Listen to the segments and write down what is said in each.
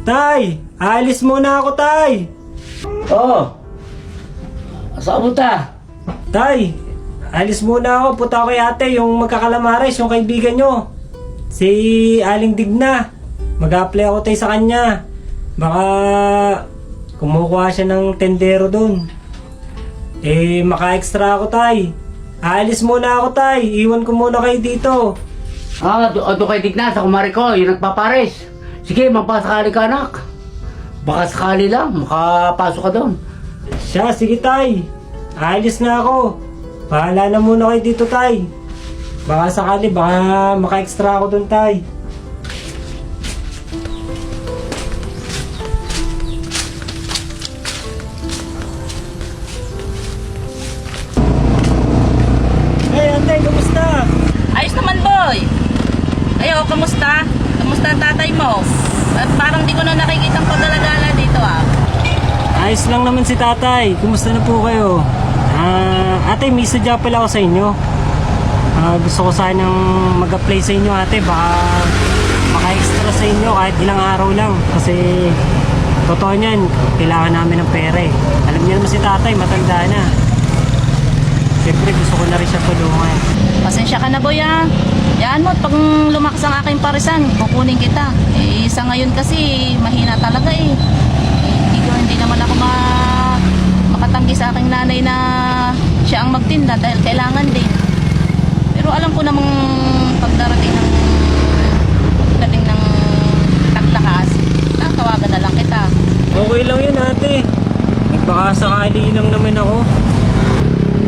Tay! Aalis muna ako, Tay! Oo. Saan mo ta? Tay! Alis muna ako. Punta ko kay ate, yung magkakalamares, yung kaibigan nyo. Si Aling Digna. Mag-apply ako tayo sa kanya. Baka kumukuha siya ng tendero dun. Maka-extra ako, Tay. Aalis muna ako, Tay. Iwan ko muna kayo dito. Doon kay Digna, sa kumari ko, yung nagpapares. Sige, magpasakali ka, anak. Baka sakali lang, makapasok ka doon. Siya, sige, Tay. Aalis na ako. Bahala na muna kayo dito, Tay. Baka sakali, baka maka-extra ako dun, Tay. Hey, ate, kumusta? Ayos naman, boy. Ayo, kamusta? Kamusta ang tatay mo? At parang di ko na nakikitang pag-alagala dito, ah. Ayos lang naman si tatay. Kumusta na po kayo? Ate, may sadya pala ako sa inyo. Gusto ko sanang mag-apply sa inyo, ate. Baka maka-extra sa inyo kahit ilang araw lang. Kasi totoo niyan, kailangan namin ng pera eh. Alam niyo naman si tatay, matanda na. Siyempre gusto ko na rin siya tulungan. Pasensya ka na, boy, ah. Yan mo, pag lumakas ang aking parisan, kukunin kita. Sa ngayon kasi, mahina talaga eh. Hindi naman ako makatanggi sa aking nanay na siya ang magtinda dahil kailangan din. Pero alam ko namang pagdating ng taglakas, tawagan na lang kita. Okay lang yun, ate. Baka sakali lang naman ako.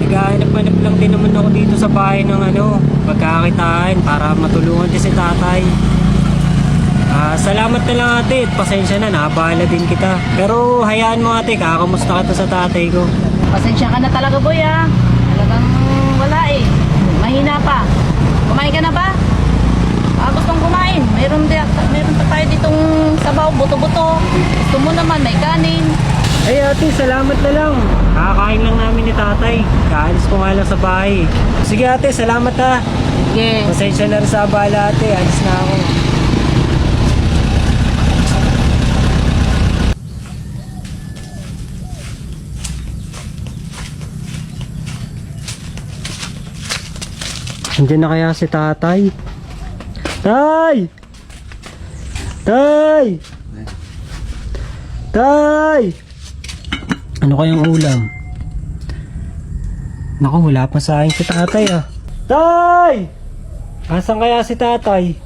Naghahanap-hanap lang din naman ako dito sa bahay ng pagkakakitaan para matulungan din si tatay. Salamat na lang, ate. Pasensya na, nabahala din kita. Pero hayaan mo, ate, kakamusta ka to sa tatay ko. Pasensya ka na talaga, boy, ah. Talagang wala eh. Mahina pa. Kumain ka na ba? Gustong kumain. Meron pa tayo ditong sabaw, buto-buto. Gusto mo naman, may kanin. Ay, ate, salamat na lang. Kakakain lang namin ni tatay. Kaalis ko nga lang sa bahay. Sige, ate, salamat ha. Sige. Pasensya na rin sa abala, ate. Alis na ako. Andiyan na kaya si tatay? Tay! Tay! Tay! Ano kayang ulam? Naku, wala pa sa akin si tatay ah. Tay! Asan kaya si tatay?